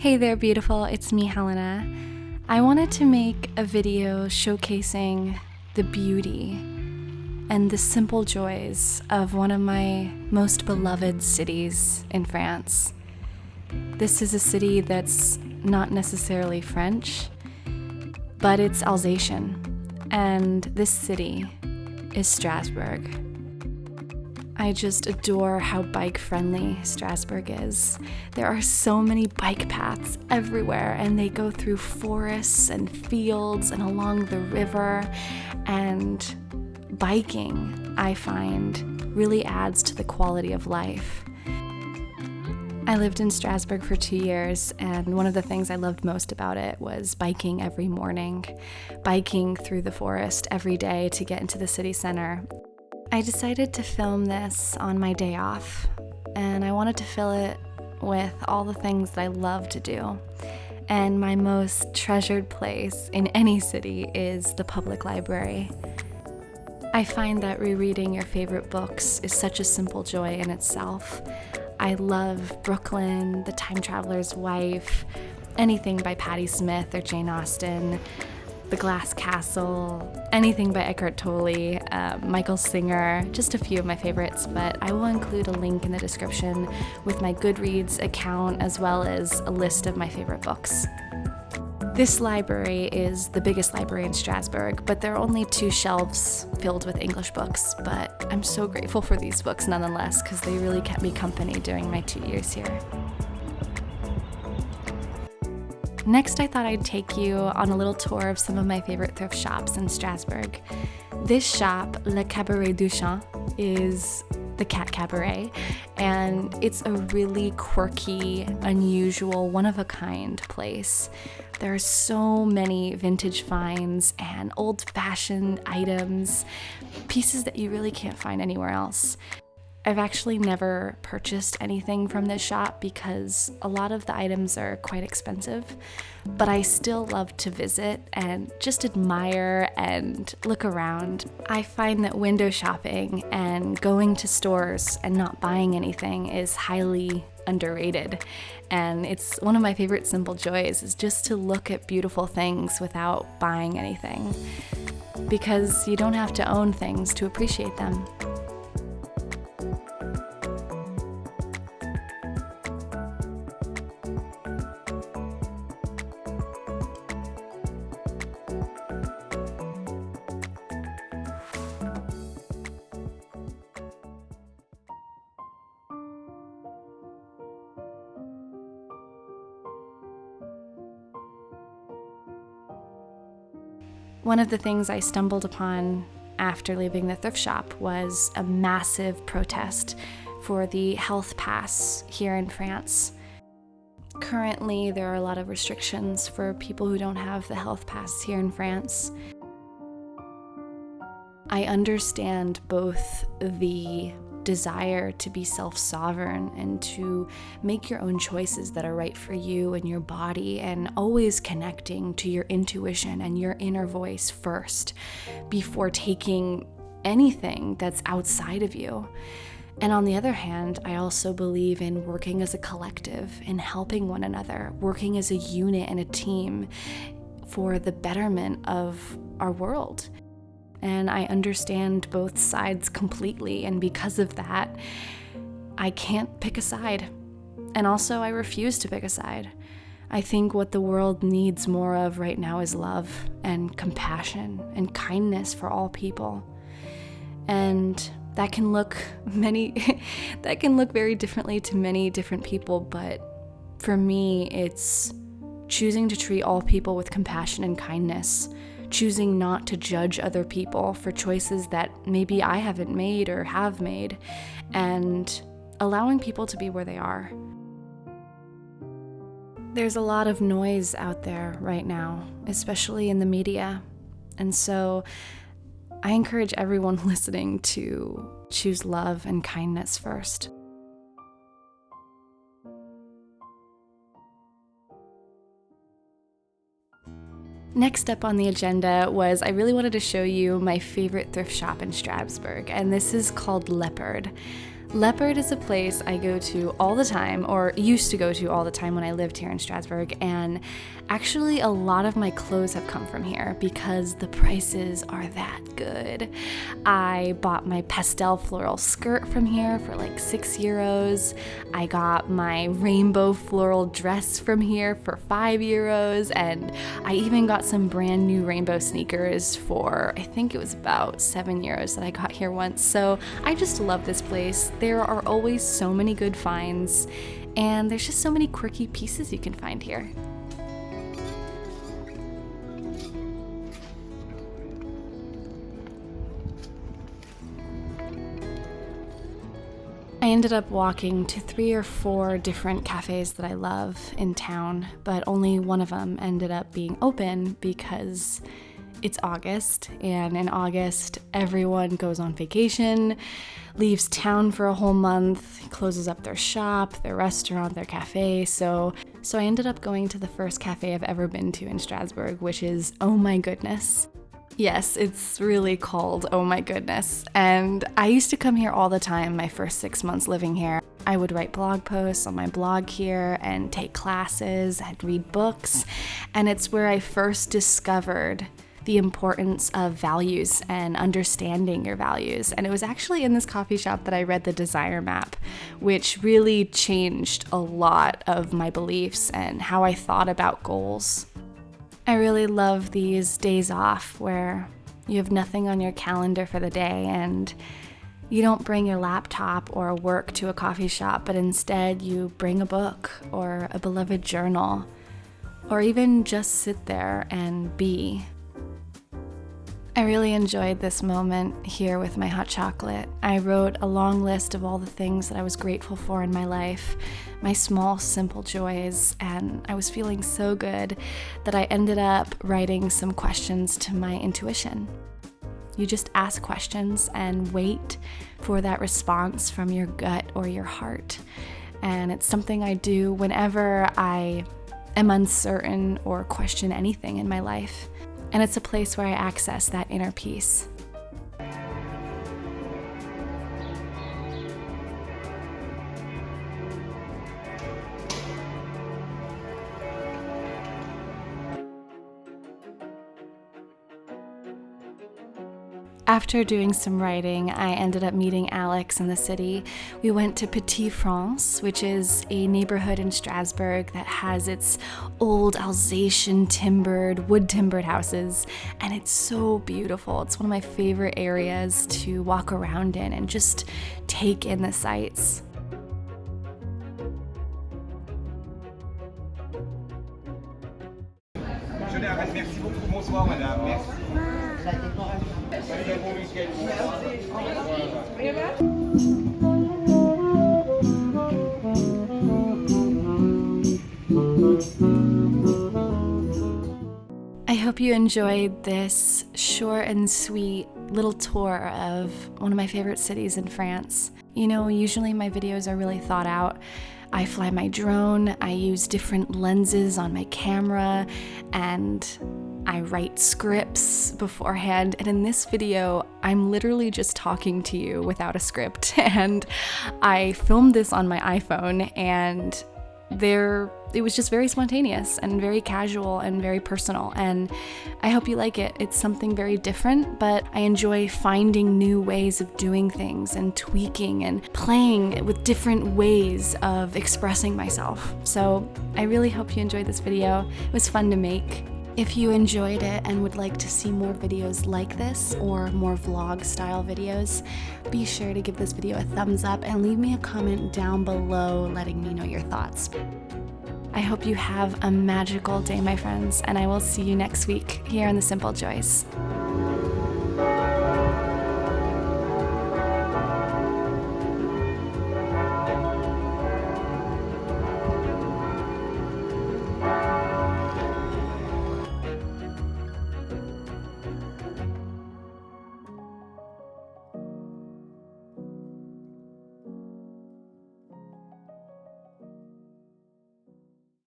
Hey there, beautiful. It's me, Helena. I wanted to make a video showcasing the beauty and the simple joys of one of my most beloved cities in France. This is a city that's not necessarily French, but it's Alsatian, and this city is Strasbourg. I just adore how bike-friendly Strasbourg is. There are so many bike paths everywhere, and they go through forests and fields and along the river, and biking, I find, really adds to the quality of life. I lived in Strasbourg for 2 years, and one of the things I loved most about it was biking every morning, biking through the forest every day to get into the city center. I decided to film this on my day off, and I wanted to fill it with all the things that I love to do. And my most treasured place in any city is the public library. I find that rereading your favorite books is such a simple joy in itself. I love Brooklyn, The Time Traveler's Wife, anything by Patti Smith or Jane Austen, The Glass Castle, anything by Eckhart Tolle, Michael Singer, just a few of my favorites, but I will include a link in the description with my Goodreads account as well as a list of my favorite books. This library is the biggest library in Strasbourg, but there are only 2 shelves filled with English books, but I'm so grateful for these books nonetheless because they really kept me company during my 2 years here. Next, I thought I'd take you on a little tour of some of my favorite thrift shops in Strasbourg. This shop, Le Cabaret du Chat, is the cat cabaret, and it's a really quirky, unusual, one-of-a-kind place. There are so many vintage finds and old-fashioned items, pieces that you really can't find anywhere else. I've actually never purchased anything from this shop because a lot of the items are quite expensive, but I still love to visit and just admire and look around. I find that window shopping and going to stores and not buying anything is highly underrated, and it's one of my favorite simple joys is just to look at beautiful things without buying anything, because you don't have to own things to appreciate them. One of the things I stumbled upon after leaving the thrift shop was a massive protest for the health pass here in France. Currently, there are a lot of restrictions for people who don't have the health pass here in France. I understand both the desire to be self-sovereign and to make your own choices that are right for you and your body, and always connecting to your intuition and your inner voice first before taking anything that's outside of you. And on the other hand, I also believe in working as a collective, in helping one another, working as a unit and a team for the betterment of our world. And I understand both sides completely, and because of that, I can't pick a side. And also, I refuse to pick a side. I think what the world needs more of right now is love and compassion and kindness for all people. And that can look very differently to many different people, but for me, it's choosing to treat all people with compassion and kindness, choosing not to judge other people for choices that maybe I haven't made or have made, and allowing people to be where they are. There's a lot of noise out there right now, especially in the media, and so I encourage everyone listening to choose love and kindness first. Next up on the agenda was I really wanted to show you my favorite thrift shop in Strasbourg, and this is called Leopard. Leopard is a place I go to all the time, or used to go to all the time when I lived here in Strasbourg, and actually a lot of my clothes have come from here because the prices are that good. I bought my pastel floral skirt from here for like €6. I got my rainbow floral dress from here for €5, and I even got some brand new rainbow sneakers for, I think it was about €7 that I got here once. So I just love this place. There are always so many good finds, and there's just so many quirky pieces you can find here. I ended up walking to 3 or 4 different cafes that I love in town, but only one of them ended up being open because it's August, and in August everyone goes on vacation, leaves town for a whole month, closes up their shop, their restaurant, their cafe. So I ended up going to the first cafe I've ever been to in Strasbourg, which is Oh My Goodness. Yes, it's really called Oh My Goodness, and I used to come here all the time my first 6 months living here. I would write blog posts on my blog here and take classes, I'd read books, and it's where I first discovered the importance of values and understanding your values. And it was actually in this coffee shop that I read the Desire Map, which really changed a lot of my beliefs and how I thought about goals. I really love these days off where you have nothing on your calendar for the day and you don't bring your laptop or work to a coffee shop, but instead you bring a book or a beloved journal, or even just sit there and be. I really enjoyed this moment here with my hot chocolate. I wrote a long list of all the things that I was grateful for in my life, my small, simple joys, and I was feeling so good that I ended up writing some questions to my intuition. You just ask questions and wait for that response from your gut or your heart. And it's something I do whenever I am uncertain or question anything in my life. And it's a place where I access that inner peace. After doing some writing, I ended up meeting Alex in the city. We went to Petit France, which is a neighborhood in Strasbourg that has its old Alsatian wood-timbered houses, and it's so beautiful. It's one of my favorite areas to walk around in and just take in the sights. Merci beaucoup. Bonsoir, madame. Merci. I hope you enjoyed this short and sweet little tour of one of my favorite cities in France. You know, usually my videos are really thought out. I fly my drone, I use different lenses on my camera, and I write scripts beforehand. And in this video, I'm literally just talking to you without a script. And I filmed this on my iPhone, and it was just very spontaneous and very casual and very personal, and I hope you like it. It's something very different, but I enjoy finding new ways of doing things and tweaking and playing with different ways of expressing myself. So I really hope you enjoyed this video. It was fun to make. If you enjoyed it and would like to see more videos like this or more vlog style videos, be sure to give this video a thumbs up and leave me a comment down below letting me know your thoughts. I hope you have a magical day, my friends, and I will see you next week here on The Simple Joys.